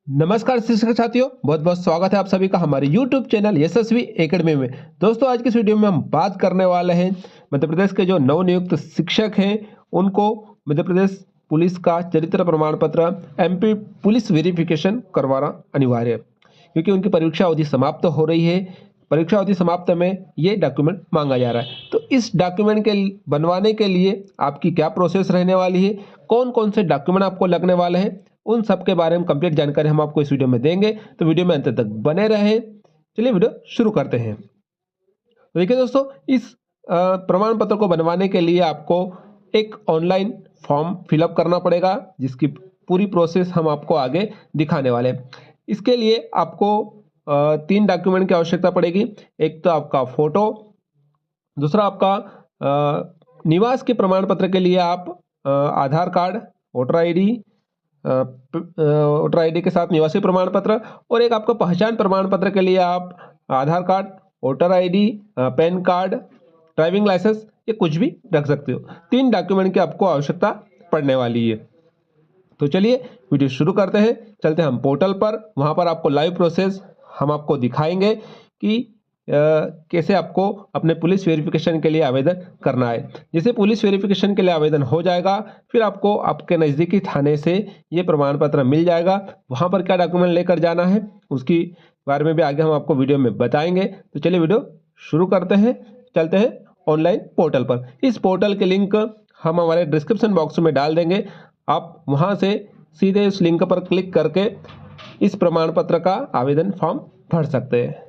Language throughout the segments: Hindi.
नमस्कार शिक्षक साथियों, बहुत बहुत स्वागत है आप सभी का हमारे YouTube चैनल यशस्वी एकेडमी में। दोस्तों, आज की इस वीडियो में हम बात करने वाले हैं मध्य प्रदेश के जो नवनियुक्त शिक्षक हैं उनको मध्य प्रदेश पुलिस का चरित्र प्रमाण पत्र MP पुलिस वेरिफिकेशन करवाना अनिवार्य है, क्योंकि उनकी परीक्षा अवधि समाप्त हो रही है। परीक्षा अवधि समाप्त में ये डॉक्यूमेंट मांगा जा रहा है। तो इस डॉक्यूमेंट के बनवाने के लिए आपकी क्या प्रोसेस रहने वाली है, कौन कौन से डॉक्यूमेंट आपको लगने वाले हैं, उन सब के बारे में कंप्लीट जानकारी हम आपको इस वीडियो में देंगे। तो वीडियो में अंत तक बने रहें। चलिए वीडियो शुरू करते हैं। तो देखिए दोस्तों, इस प्रमाण पत्र को बनवाने के लिए आपको एक ऑनलाइन फॉर्म फिलअप करना पड़ेगा, जिसकी पूरी प्रोसेस हम आपको आगे दिखाने वाले हैं। इसके लिए आपको 3 डॉक्यूमेंट की आवश्यकता पड़ेगी। एक तो आपका फोटो, दूसरा आपका निवास के प्रमाण पत्र के लिए आप आधार कार्ड, वोटर आईडी के साथ निवासी प्रमाण पत्र, और एक आपका पहचान प्रमाण पत्र के लिए आप Aadhaar card, voter ID, PAN card, driving licence, ये कुछ भी रख सकते हो। 3 डॉक्यूमेंट की आपको आवश्यकता पड़ने वाली है। तो चलिए वीडियो शुरू करते हैं। चलते हैं हम पोर्टल पर। वहाँ पर आपको लाइव प्रोसेस हम आपको दिखाएंगे कि कैसे आपको अपने पुलिस वेरिफिकेशन के लिए आवेदन करना है। जैसे पुलिस वेरिफिकेशन के लिए आवेदन हो जाएगा, फिर आपको आपके नज़दीकी थाने से ये प्रमाण पत्र मिल जाएगा। वहाँ पर क्या डॉक्यूमेंट लेकर जाना है उसकी बारे में भी आगे हम आपको वीडियो में बताएंगे। तो चलिए वीडियो शुरू करते हैं। चलते हैं ऑनलाइन पोर्टल पर। इस पोर्टल के लिंक हम हमारे डिस्क्रिप्शन बॉक्स में डाल देंगे। आप वहाँ से सीधे इस लिंक पर क्लिक करके इस प्रमाण पत्र का आवेदन फॉर्म भर सकते हैं।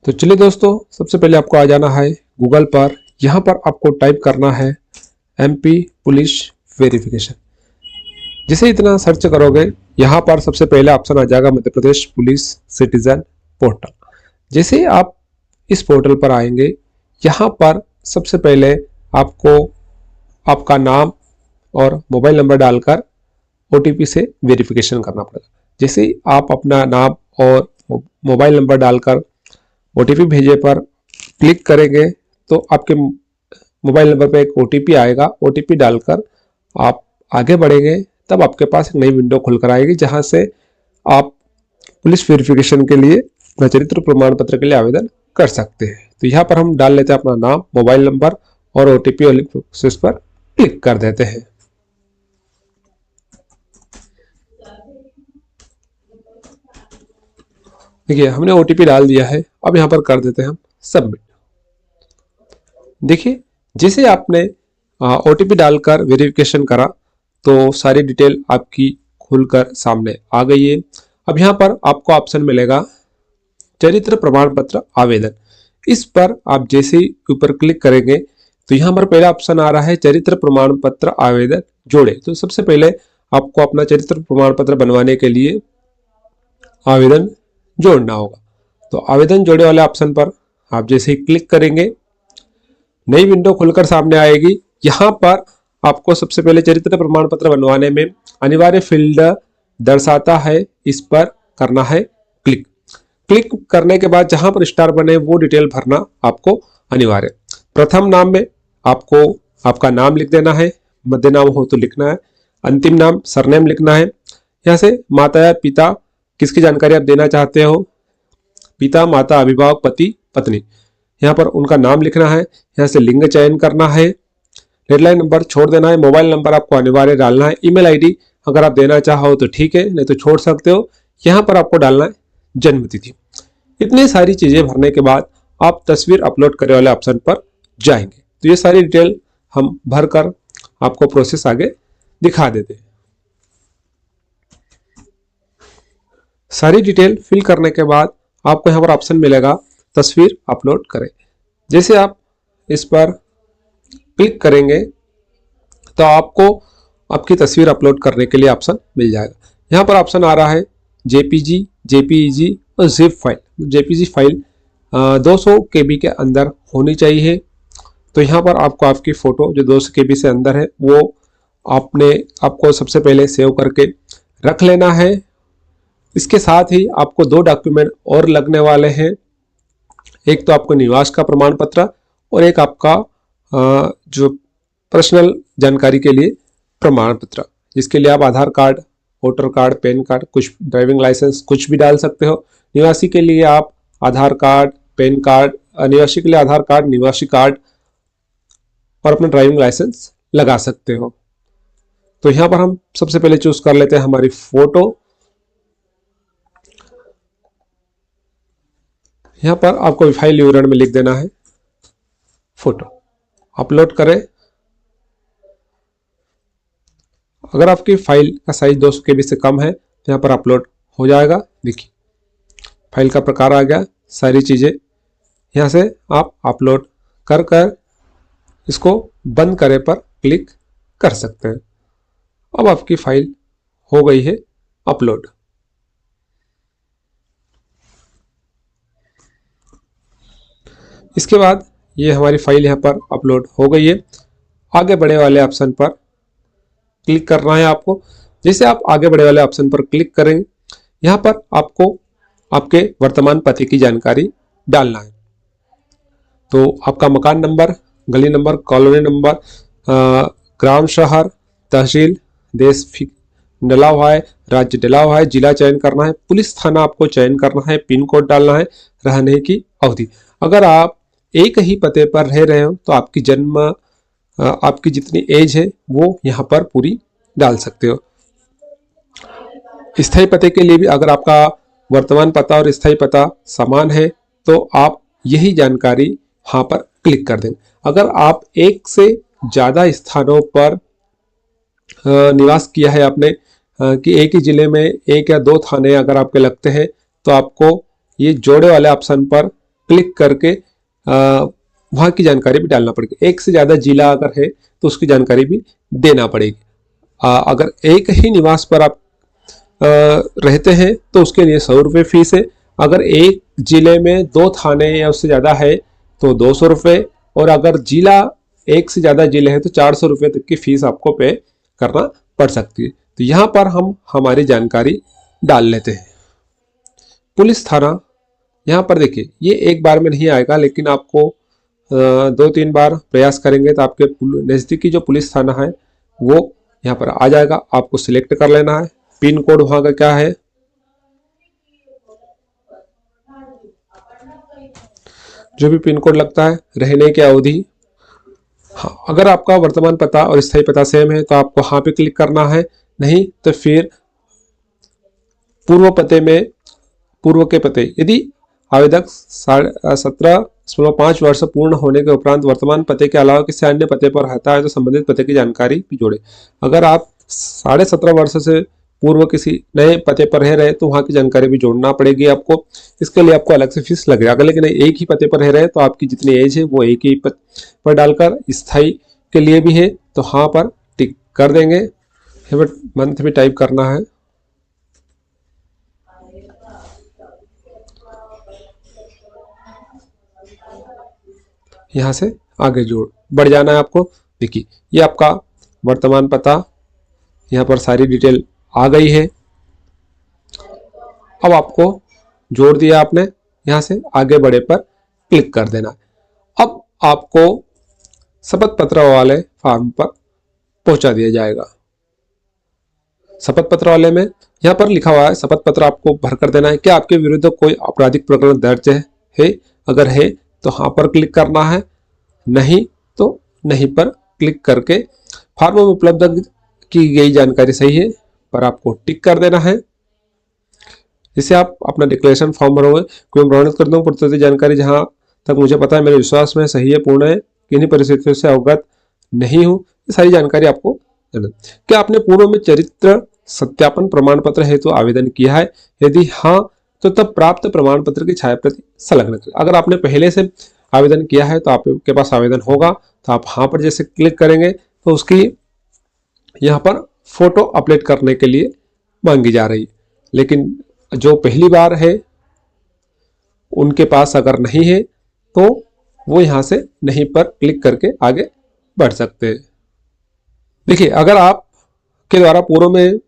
तो चलिए दोस्तों, सबसे पहले आपको आ जाना है गूगल पर। यहाँ पर आपको टाइप करना है MP पुलिस वेरिफिकेशन। जैसे इतना सर्च करोगे, यहाँ पर सबसे पहले ऑप्शन आ जाएगा Madhya Pradesh police citizen portal. जैसे आप इस पोर्टल पर आएंगे, यहाँ पर सबसे पहले आपको आपका नाम और मोबाइल नंबर डालकर OTP से वेरिफिकेशन करना पड़ेगा। जैसे ही आप अपना नाम और मोबाइल नंबर डालकर OTP भेजे पर क्लिक करेंगे तो आपके मोबाइल नंबर पर एक OTP आएगा। OTP डालकर आप आगे बढ़ेंगे, तब आपके पास एक नई विंडो खुलकर आएगी, जहां से आप पुलिस वेरिफिकेशन के लिए अपना चरित्र प्रमाण पत्र के लिए आवेदन कर सकते हैं। तो यहाँ पर हम डाल लेते हैं अपना नाम, मोबाइल नंबर और OTP वाली प्रोसेस पर क्लिक कर देते हैं। देखिए, हमने OTP डाल दिया है। अब यहाँ पर कर देते हैं हम सबमिट। देखिए, जैसे आपने OTP डालकर वेरिफिकेशन करा तो सारी डिटेल आपकी खुलकर सामने आ गई है। अब यहाँ पर आपको ऑप्शन मिलेगा चरित्र प्रमाण पत्र आवेदन। इस पर आप जैसे ही ऊपर क्लिक करेंगे तो यहाँ पर पहला ऑप्शन आ रहा है चरित्र प्रमाण पत्र आवेदन जोड़े। तो सबसे पहले आपको अपना चरित्र प्रमाण पत्र बनवाने के लिए आवेदन जोड़ना होगा। तो आवेदन जोड़े वाले ऑप्शन पर आप जैसे ही क्लिक करेंगे, नई विंडो खुलकर सामने आएगी। यहाँ पर आपको सबसे पहले चरित्र प्रमाण पत्र बनवाने में अनिवार्य फील्ड दर्शाता है, इस पर करना है क्लिक। क्लिक करने के बाद जहां पर स्टार बने वो डिटेल भरना आपको अनिवार्य। प्रथम नाम में आपको आपका नाम लिख देना है, मध्य नाम हो तो लिखना है, अंतिम नाम सरनेम लिखना है। यहाँ से माता या पिता किसकी जानकारी आप देना चाहते हो, पिता, माता, अभिभावक, पति, पत्नी, यहाँ पर उनका नाम लिखना है। यहाँ से लिंग चयन करना है, लैंडलाइन नंबर छोड़ देना है, मोबाइल नंबर आपको अनिवार्य डालना है, ईमेल आईडी अगर आप देना चाहो तो ठीक है, नहीं तो छोड़ सकते हो। यहाँ पर आपको डालना है जन्म तिथि। इतनी सारी चीजें भरने के बाद आप तस्वीर अपलोड करने वाले ऑप्शन पर जाएंगे। तो ये सारी डिटेल हम भरकर आपको प्रोसेस आगे दिखा देते हैं। सारी डिटेल फिल करने के बाद आपको यहाँ पर ऑप्शन मिलेगा तस्वीर अपलोड करें। जैसे आप इस पर क्लिक करेंगे तो आपको आपकी तस्वीर अपलोड करने के लिए ऑप्शन मिल जाएगा। यहाँ पर ऑप्शन आ रहा है JPG, JPEG और zip file. JPG file 200 KB के अंदर होनी चाहिए। तो यहाँ पर आपको आपकी फोटो जो 200 KB से अंदर है वो आपको सबसे पहले सेव करके रख लेना है। इसके साथ ही आपको 2 डॉक्यूमेंट और लगने वाले हैं। एक तो आपको निवास का प्रमाण पत्र और एक आपका जो पर्सनल जानकारी के लिए प्रमाण पत्र, जिसके लिए आप Aadhaar card, voter card, PAN card, कुछ ड्राइविंग लाइसेंस कुछ भी डाल सकते हो। निवासी के लिए आप आधार कार्ड, पैन कार्ड, अनिवासी के लिए आधार कार्ड, निवासी कार्ड और अपना ड्राइविंग लाइसेंस लगा सकते हो। तो यहां पर हम सबसे पहले चूज कर लेते हैं हमारी फोटो। यहां पर आपको फाइल विवरण में लिख देना है फोटो, अपलोड करें। अगर आपकी फाइल का साइज 200 KB से कम है तो यहाँ पर अपलोड हो जाएगा। देखिए फाइल का प्रकार आ गया, सारी चीज़ें यहाँ से आप अपलोड कर कर इसको बंद करे पर क्लिक कर सकते हैं। अब आपकी फाइल हो गई है अपलोड। इसके बाद ये हमारी फाइल यहाँ पर अपलोड हो गई है। आगे बढ़े वाले ऑप्शन पर क्लिक करना है आपको। जैसे आप आगे बढ़े वाले ऑप्शन पर क्लिक करेंगे, यहाँ पर आपको आपके वर्तमान पते की जानकारी डालना है। तो आपका मकान नंबर, गली नंबर, कॉलोनी नंबर, ग्राम, शहर, तहसील, देश डला हुआ है, राज्य डला हुआ है, जिला चयन करना है, पुलिस थाना आपको चयन करना है, पिन कोड डालना है, रहने की अवधि। अगर आप एक ही पते पर रह रहे हो तो आपकी जितनी एज है वो यहाँ पर पूरी डाल सकते हो। स्थायी पते के लिए भी अगर आपका वर्तमान पता और स्थायी पता समान है तो आप यही जानकारी यहाँ पर क्लिक कर देंगे। अगर आप एक से ज़्यादा स्थानों पर निवास किया है आपने, कि एक ही जिले में एक या दो थाने अगर आपके लगते हैं, तो आपको ये जोड़े वाले ऑप्शन पर क्लिक करके वहाँ की जानकारी भी डालना पड़ेगी। एक से ज़्यादा जिला अगर है तो उसकी जानकारी भी देना पड़ेगी। अगर एक ही निवास पर आप रहते हैं तो उसके लिए 100 रुपये फीस है। अगर एक जिले में 2 थाने या उससे ज़्यादा है तो 200 रुपये, और अगर जिला एक से ज़्यादा जिले हैं तो 400 रुपये तक की फीस आपको पे करना पड़ सकती है। तो यहाँ पर हम हमारी जानकारी डाल लेते हैं। पुलिस थाना, यहाँ पर देखिए ये एक बार में नहीं आएगा, लेकिन आपको 2-3 बार प्रयास करेंगे तो आपके नज़दीकी जो पुलिस थाना है वो यहाँ पर आ जाएगा। आपको सिलेक्ट कर लेना है। पिन कोड वहाँ का क्या है, जो भी पिन कोड लगता है, रहने की अवधि। हाँ, अगर आपका वर्तमान पता और स्थायी पता सेम है तो आपको हाँ पे क्लिक करना है, नहीं तो फिर पूर्व के पते। यदि आवेदक 17.5 वर्ष पूर्ण होने के उपरांत वर्तमान पते के अलावा किसी अन्य पते पर रहता है तो संबंधित पते की जानकारी भी जोड़े। अगर आप 17.5 वर्ष से पूर्व किसी नए पते पर रह रहे तो वहाँ की जानकारी भी जोड़ना पड़ेगी आपको। इसके लिए आपको अलग से फीस लगेगा। अगर लेकिन एक ही पते पर रह रहे तो आपकी जितनी एज है वो एक ही पर डालकर, स्थायी के लिए भी है तो हाँ पर टिक कर देंगे। मंथ भी टाइप करना है। यहाँ से आगे बढ़ जाना है आपको। देखिए ये आपका वर्तमान पता, यहाँ पर सारी डिटेल आ गई है। अब आपको जोड़ दिया आपने, यहाँ से आगे बढ़े पर क्लिक कर देना है। अब आपको शपथ पत्र वाले फॉर्म पर पहुंचा दिया जाएगा। शपथ पत्र वाले में यहाँ पर लिखा हुआ है शपथ पत्र आपको भर कर देना है। क्या आपके विरुद्ध कोई आपराधिक प्रकरण दर्ज है? अगर है तो हाँ पर क्लिक करना है, नहीं तो नहीं पर क्लिक करके फॉर्म में उपलब्ध की गई जानकारी सही है पर आपको टिक कर देना है। जिससे आप अपना डिक्लेरेशन फॉर्म भरोगे। कोई प्रमाणित कर दूँ प्रस्तुत जानकारी जहाँ तक मुझे पता है, मेरे विश्वास में सही है, पूर्ण है, किन्हीं परिस्थितियों से अवगत नहीं हूँ, ये सारी जानकारी आपको देना। क्या आपने पूर्व में चरित्र सत्यापन प्रमाण पत्र हेतु आवेदन किया है? यदि हाँ तो तब प्राप्त प्रमाण पत्र की छायाप्रति संलग्न करें। अगर आपने पहले से आवेदन किया है तो आपके पास आवेदन होगा, तो आप हाँ पर जैसे क्लिक करेंगे तो उसकी यहाँ पर फोटो अपलोड करने के लिए मांगी जा रही है। लेकिन जो पहली बार है उनके पास अगर नहीं है तो वो यहाँ से नहीं पर क्लिक करके आगे बढ़ सकते हैं। देखिए अगर आप के द्वारा पूर्व में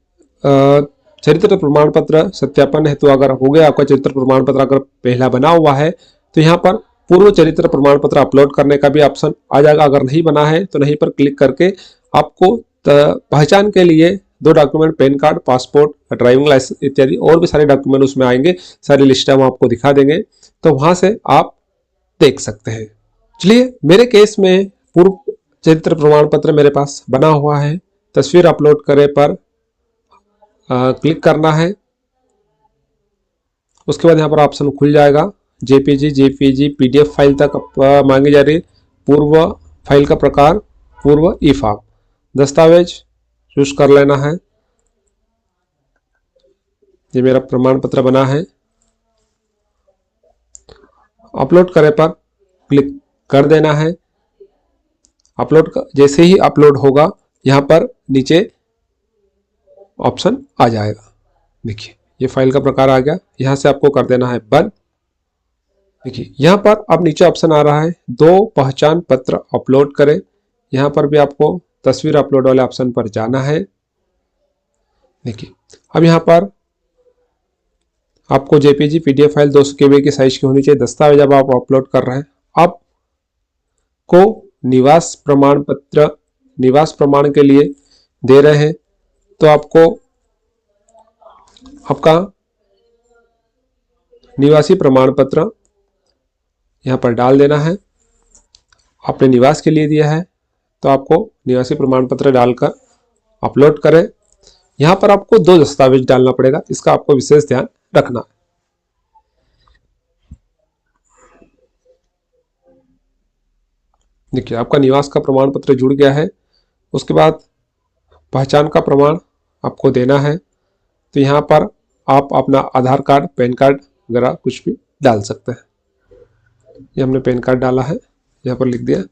चरित्र प्रमाण पत्र सत्यापन हेतु अगर हो गया, आपका चरित्र प्रमाण पत्र अगर पहला बना हुआ है तो यहाँ पर पूर्व चरित्र प्रमाण पत्र अपलोड करने का भी ऑप्शन आ जाएगा। अगर नहीं बना है तो नहीं पर क्लिक करके आपको पहचान के लिए 2 document, PAN card, passport, driving licence इत्यादि और भी सारे डॉक्यूमेंट उसमें आएंगे। सारी लिस्ट हम आपको दिखा देंगे, तो वहां से आप देख सकते हैं। चलिए, मेरे केस में पूर्व चरित्र प्रमाण पत्र मेरे पास बना हुआ है। तस्वीर अपलोड करे पर क्लिक करना है। उसके बाद यहाँ पर ऑप्शन खुल जाएगा। जेपीजी, जेपीजी, पीडीएफ फाइल तक मांगी जा रही है। पूर्व फाइल का प्रकार पूर्व ई फॉर्म, दस्तावेज चूज कर लेना है। ये मेरा प्रमाण पत्र बना है। अपलोड करे पर क्लिक कर देना है। अपलोड जैसे ही अपलोड होगा यहाँ पर नीचे ऑप्शन आ जाएगा। देखिए, ये फाइल का प्रकार आ गया। यहाँ से आपको कर देना है बंद। देखिए, यहाँ पर अब नीचे ऑप्शन आ रहा है 2 पहचान पत्र अपलोड करें। यहाँ पर भी आपको तस्वीर अपलोड वाले ऑप्शन पर जाना है। देखिए, अब यहाँ पर आपको जेपीजी, पीडीएफ फाइल 200 KB की साइज की होनी चाहिए। दस्तावेज अब आप अपलोड कर रहे हैं। आपको निवास प्रमाण पत्र, निवास प्रमाण के लिए दे रहे हैं, तो आपको आपका निवासी प्रमाण पत्र यहाँ पर डाल देना है। आपने निवास के लिए दिया है तो आपको निवासी प्रमाण पत्र डालकर अपलोड करें। यहाँ पर आपको 2 दस्तावेज डालना पड़ेगा, इसका आपको विशेष ध्यान रखना है। देखिए, आपका निवास का प्रमाण पत्र जुड़ गया है। उसके बाद पहचान का प्रमाण आपको देना है, तो यहाँ पर आप अपना आधार कार्ड, पैन कार्ड वगैरह कुछ भी डाल सकते हैं। ये हमने पैन कार्ड डाला है, यहाँ पर लिख दिया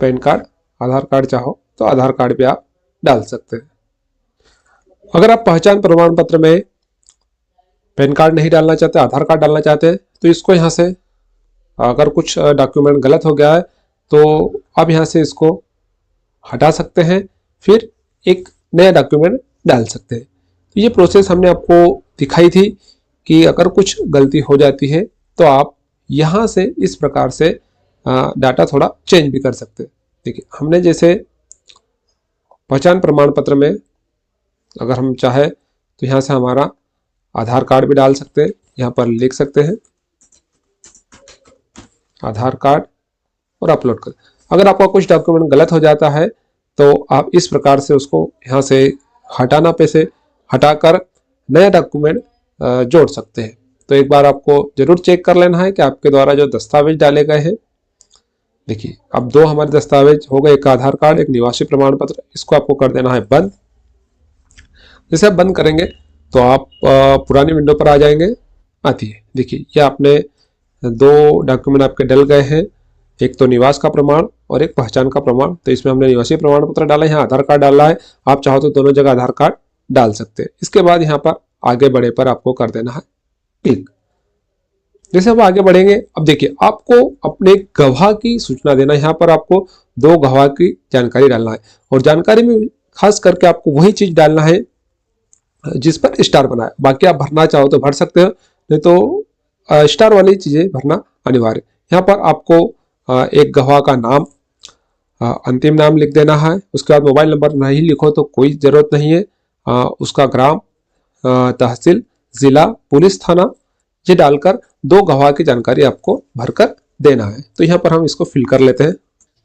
पैन कार्ड। आधार कार्ड चाहो तो आधार कार्ड पे आप डाल सकते हैं। अगर आप पहचान प्रमाण पत्र में पैन कार्ड नहीं डालना चाहते, आधार कार्ड डालना चाहते हैं, तो इसको यहाँ से अगर कुछ डॉक्यूमेंट गलत हो गया है तो आप यहाँ से इसको हटा सकते हैं, फिर एक नया डॉक्यूमेंट डाल सकते हैं। तो ये प्रोसेस हमने आपको दिखाई थी कि अगर कुछ गलती हो जाती है तो आप यहाँ से इस प्रकार से डाटा थोड़ा चेंज भी कर सकते हैं। देखिए, हमने जैसे पहचान प्रमाण पत्र में अगर हम चाहे तो यहाँ से हमारा आधार कार्ड भी डाल सकते हैं। यहाँ पर लिख सकते हैं आधार कार्ड और अपलोड कर। अगर आपका कुछ डॉक्यूमेंट गलत हो जाता है तो आप इस प्रकार से उसको यहाँ से हटाना पे से हटाकर नया डॉक्यूमेंट जोड़ सकते हैं। तो एक बार आपको जरूर चेक कर लेना है कि आपके द्वारा जो दस्तावेज डाले गए हैं। देखिए, अब 2 हमारे दस्तावेज हो गए, एक आधार कार्ड, एक निवासी प्रमाण पत्र। इसको आपको कर देना है बंद। जैसे आप बंद करेंगे तो आप पुरानी विंडो पर आ जाएंगे। आती है, देखिए, ये आपने 2 डॉक्यूमेंट आपके डल गए हैं, एक तो निवास का प्रमाण और एक पहचान का प्रमाण। तो इसमें हमने निवासी प्रमाण पत्र डाला है, यहाँ आधार कार्ड डाला है। आप चाहो तो दोनों जगह आधार कार्ड डाल सकते हैं। इसके बाद यहाँ पर आगे बढ़े पर आपको कर देना है क्लिक। जैसे हम आगे बढ़ेंगे, अब देखिए, आपको अपने गवाह की सूचना देना है। यहाँ पर आपको 2 गवाह की जानकारी डालना है, और जानकारी में खास करके आपको वही चीज डालना है जिस पर स्टार बना है। बाकी आप भरना चाहो तो भर सकते हो, नहीं तो स्टार वाली चीजें भरना अनिवार्य। यहाँ पर आपको एक गवाह का नाम, अंतिम नाम लिख देना है। उसके बाद मोबाइल नंबर नहीं लिखो तो कोई जरूरत नहीं है। उसका ग्राम, तहसील, जिला, पुलिस थाना, ये डालकर 2 गवाह की जानकारी आपको भरकर देना है। तो यहाँ पर हम इसको फिल कर लेते हैं।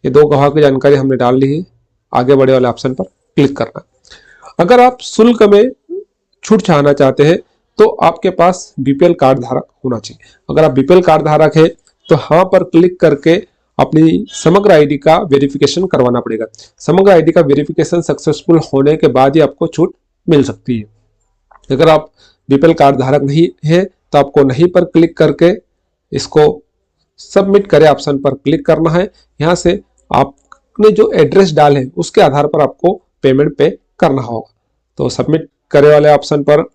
ये 2 गवाह की जानकारी हमने डाल ली है। आगे बढ़े वाले ऑप्शन पर क्लिक करना। अगर आप शुल्क में छूट चाहना चाहते हैं तो आपके पास बीपीएल कार्ड धारक होना चाहिए। अगर आप बीपीएल कार्ड धारक है तो हाँ पर क्लिक करके अपनी समग्र आईडी का वेरिफिकेशन करवाना पड़ेगा। समग्र आईडी का वेरिफिकेशन सक्सेसफुल होने के बाद ही आपको छूट मिल सकती है। अगर आप बीपीएल कार्ड धारक नहीं है तो आपको नहीं पर क्लिक करके इसको सबमिट करे ऑप्शन पर क्लिक करना है। यहाँ से आपने जो एड्रेस डाले हैं उसके आधार पर आपको पेमेंट पे करना होगा। तो सबमिट करे वाले ऑप्शन पर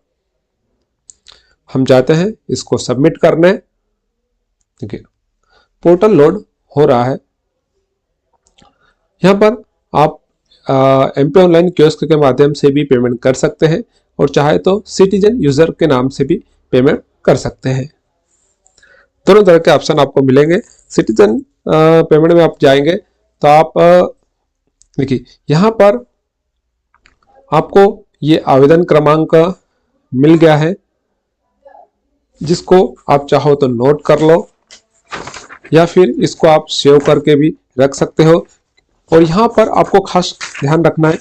हम जाते हैं, इसको सबमिट करने। ठीक है, पोर्टल लोड हो रहा है। यहाँ पर आप एमपी ऑनलाइन कियोस्क के माध्यम से भी पेमेंट कर सकते हैं, और चाहे तो सिटीजन यूजर के नाम से भी पेमेंट कर सकते हैं। दोनों तरह के ऑप्शन आपको मिलेंगे। सिटीजन पेमेंट में आप जाएंगे तो आप देखिए यहाँ पर आपको ये आवेदन क्रमांक मिल गया है, जिसको आप चाहो तो नोट कर लो या फिर इसको आप सेव करके भी रख सकते हो। और यहाँ पर आपको खास ध्यान रखना है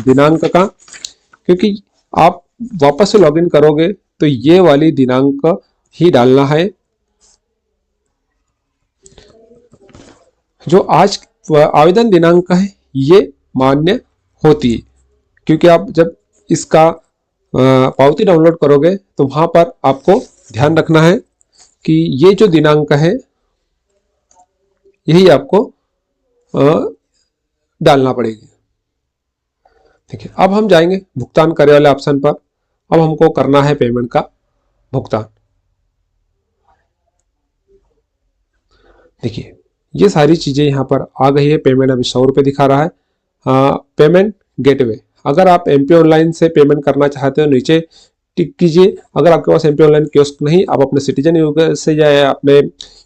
दिनांक का, क्योंकि आप वापस से लॉगिन करोगे तो ये वाली दिनांक ही डालना है जो आज आवेदन दिनांक है, ये मान्य होती है। क्योंकि आप जब इसका पावती डाउनलोड करोगे तो वहां पर आपको ध्यान रखना है कि ये जो दिनांक है यही आपको डालना पड़ेगी। ठीक है, अब हम जाएंगे भुगतान करे वाले ऑप्शन पर। अब हमको करना है पेमेंट का भुगतान। देखिए ये सारी चीजें यहाँ पर आ गई है। पेमेंट अभी 100 रुपये दिखा रहा है। पेमेंट गेटवे, अगर आप एमपी ऑनलाइन से पेमेंट करना चाहते हो नीचे टिक कीजिए। अगर आपके पास एमपी ऑनलाइन कियोस्क नहीं, आप अपने सिटीजन यूजर से या अपने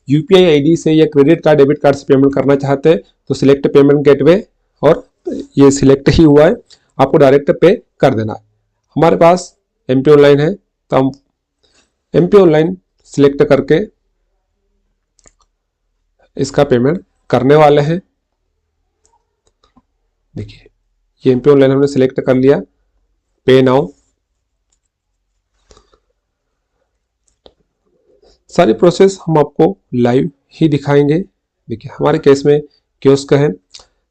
यूपीआई आईडी से या क्रेडिट कार्ड डेबिट कार्ड से पेमेंट करना चाहते हैं तो सिलेक्ट पेमेंट गेटवे, और ये सिलेक्ट ही हुआ है, आपको डायरेक्ट पे कर देना है। हमारे पास एमपी ऑनलाइन है तो हम एमपी ऑनलाइन सिलेक्ट करके इसका पेमेंट करने वाले हैं। देखिए ये एमपी ऑनलाइन हमने सिलेक्ट कर लिया, पे नाउ। सारी प्रोसेस हम आपको लाइव ही दिखाएंगे। देखिए हमारे केस में कियोस्क है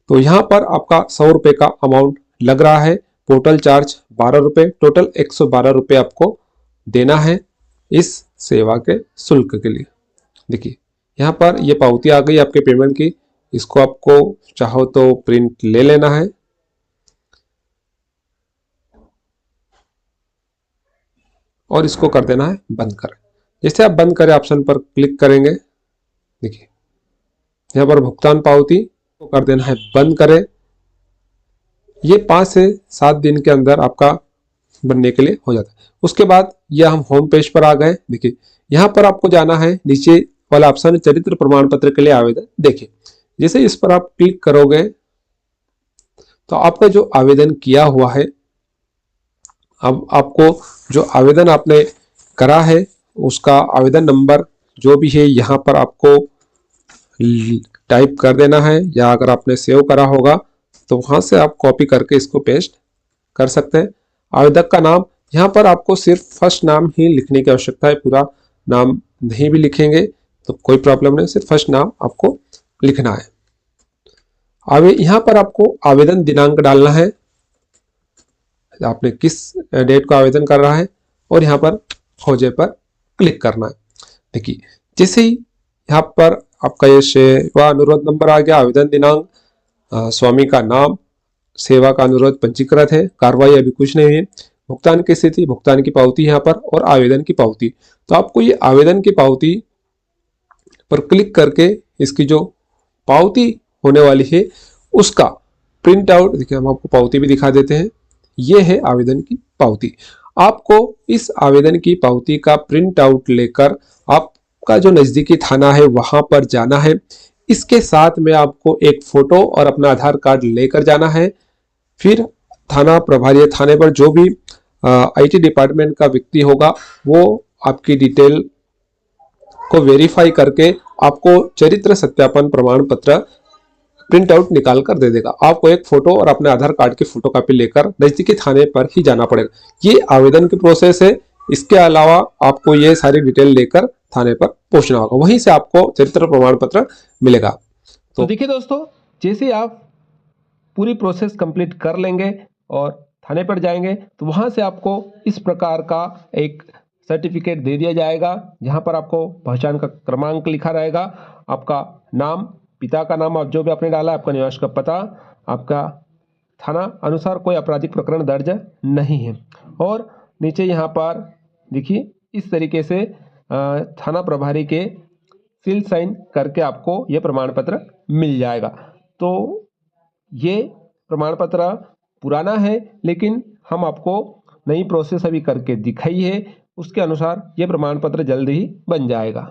तो यहाँ पर आपका 100 रुपये का अमाउंट लग रहा है। पोर्टल चार्ज 12 रुपये, टोटल 112 रुपये आपको देना है इस सेवा के शुल्क के लिए। देखिए यहाँ पर ये पावती आ गई आपके पेमेंट की। इसको आपको चाहो तो प्रिंट ले लेना है और इसको कर देना है बंद कर। जैसे आप बंद करें ऑप्शन पर क्लिक करेंगे, देखिए यहाँ पर भुगतान पावती को कर देना है बंद करें। ये 5 से 7 दिन के अंदर आपका बनने के लिए हो जाता है। उसके बाद यह हम होम पेज पर आ गए। देखिए यहाँ पर आपको जाना है, नीचे वाला ऑप्शन चरित्र प्रमाण पत्र के लिए आवेदन। देखिए जैसे इस पर आप क्लिक करोगे तो आपका जो आवेदन किया हुआ है, अब आपको जो आवेदन आपने करा है उसका आवेदन नंबर जो भी है यहाँ पर आपको टाइप कर देना है, या अगर आपने सेव करा होगा तो वहां से आप कॉपी करके इसको पेस्ट कर सकते हैं। आवेदक का नाम, यहाँ पर आपको सिर्फ फर्स्ट नाम ही लिखने की आवश्यकता है, पूरा नाम नहीं भी लिखेंगे तो कोई प्रॉब्लम नहीं, सिर्फ फर्स्ट नाम आपको लिखना है। यहाँ पर आपको आवेदन दिनांक डालना है, आपने किस डेट को आवेदन कर रहा है, और यहाँ पर खोजे पर क्लिक करना है। देखिए जैसे ही यहाँ पर आपका ये सेवा अनुरोध नंबर आ गया, आवेदन दिनांक, स्वामी का नाम, सेवा का अनुरोध पंजीकृत है, कार्रवाई अभी कुछ नहीं है, भुगतान की स्थिति, भुगतान की पावती यहाँ पर, और आवेदन की पावती। तो आपको ये आवेदन की पावती पर क्लिक करके इसकी जो पावती होने वाली है उसका प्रिंट आउट, देखिए हम आपको पावती भी दिखा देते हैं। ये है आवेदन की पावती। आपको इस आवेदन की पावती का प्रिंट आउट लेकर आपका जो नजदीकी थाना है वहां पर जाना है। इसके साथ में आपको एक फोटो और अपना आधार कार्ड लेकर जाना है। फिर थाना प्रभारी, थाने पर जो भी आईटी डिपार्टमेंट का व्यक्ति होगा वो आपकी डिटेल को वेरीफाई करके आपको चरित्र सत्यापन प्रमाण पत्र प्रिंट आउट निकाल कर दे देगा। आपको एक फोटो और अपने आधार कार्ड की फोटोकॉपी लेकर नजदीकी थाने पर ही जाना पड़ेगा। ये आवेदन की प्रोसेस है। इसके अलावा आपको ये सारी डिटेल लेकर थाने पर पहुंचना होगा, वहीं से आपको चरित्र प्रमाण पत्र मिलेगा। तो देखिए दोस्तों, जैसे आप पूरी प्रोसेस कंप्लीट कर लेंगे और थाने पर जाएंगे तो वहां से आपको इस प्रकार का एक सर्टिफिकेट दे दिया जाएगा, जहां पर आपको पहचान का क्रमांक लिखा रहेगा, आपका नाम, पिता का नाम आप जो भी आपने डाला, आपका निवास का पता, आपका थाना अनुसार कोई आपराधिक प्रकरण दर्ज नहीं है, और नीचे यहाँ पर देखिए इस तरीके से थाना प्रभारी के सील साइन करके आपको ये प्रमाण पत्र मिल जाएगा। तो ये प्रमाण पत्र पुराना है, लेकिन हम आपको नई प्रोसेस अभी करके दिखाई है, उसके अनुसार ये प्रमाण पत्र जल्द ही बन जाएगा।